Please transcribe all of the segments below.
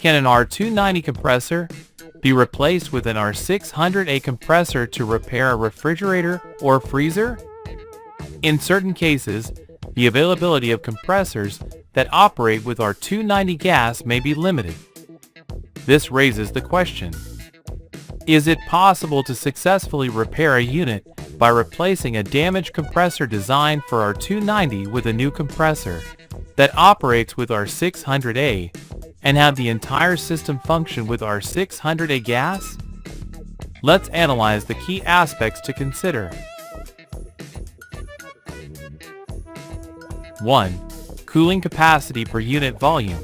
Can an R290 compressor be replaced with an R600a compressor to repair a refrigerator or freezer? In certain cases, the availability of compressors that operate with R290 gas may be limited. This raises the question: is it possible to successfully repair a unit by replacing a damaged compressor designed for R290 with a new compressor that operates with R600a and have the entire system function with R600a gas? Let's analyze the key aspects to consider. 1. Cooling capacity per unit volume.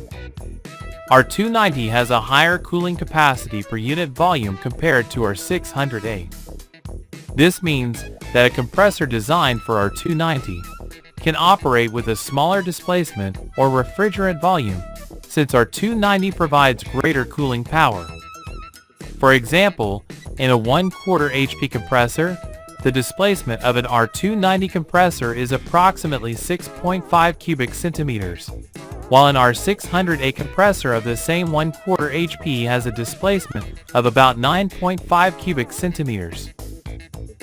R290 has a higher cooling capacity per unit volume compared to R600a. This means that a compressor designed for R290 can operate with a smaller displacement or refrigerant volume, since R290 provides greater cooling power. For example, in a 1/4 HP compressor, the displacement of an R290 compressor is approximately 6.5 cubic centimeters, while an R600a compressor of the same 1/4 HP has a displacement of about 9.5 cubic centimeters.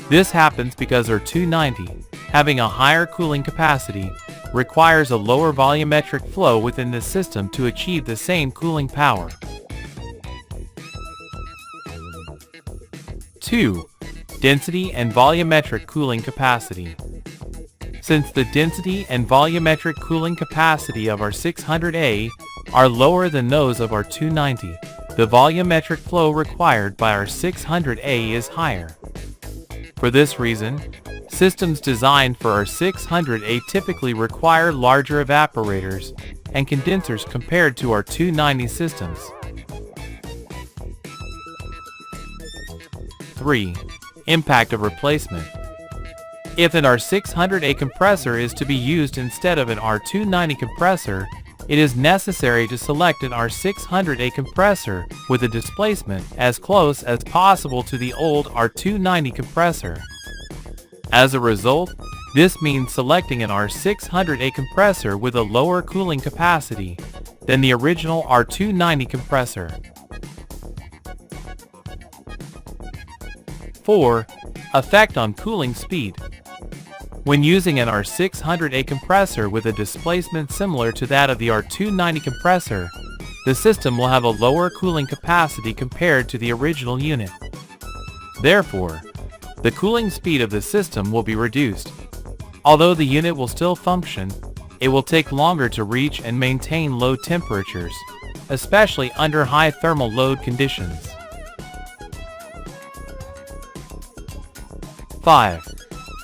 This happens because R290, having a higher cooling capacity, requires a lower volumetric flow within the system to achieve the same cooling power. 2. Density and volumetric cooling capacity. Since the density and volumetric cooling capacity of R600a are lower than those of R290, the volumetric flow required by R600a is higher. For this reason, systems designed for R600a typically require larger evaporators and condensers compared to R290 systems. 3. Impact of replacement. If an R600a compressor is to be used instead of an R290 compressor, it is necessary to select an R600a compressor with a displacement as close as possible to the old R290 compressor. As a result, this means selecting an R600a compressor with a lower cooling capacity than the original R290 compressor. 4. Effect on cooling speed. When using an R600a compressor with a displacement similar to that of the R290 compressor, the system will have a lower cooling capacity compared to the original unit. Therefore, the cooling speed of the system will be reduced. Although the unit will still function, it will take longer to reach and maintain low temperatures, especially under high thermal load conditions. 5.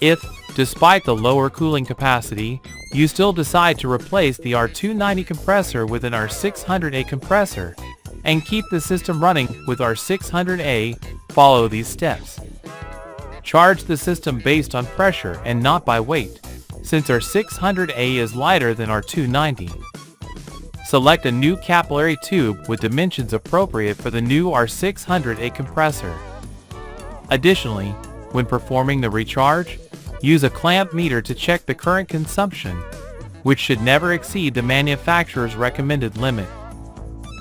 If, despite the lower cooling capacity, you still decide to replace the R290 compressor with an R600a compressor and keep the system running with R600a, follow these steps. Charge the system based on pressure and not by weight, since R600a is lighter than R290. Select a new capillary tube with dimensions appropriate for the new R600a compressor. Additionally, when performing the recharge, use a clamp meter to check the current consumption, which should never exceed the manufacturer's recommended limit.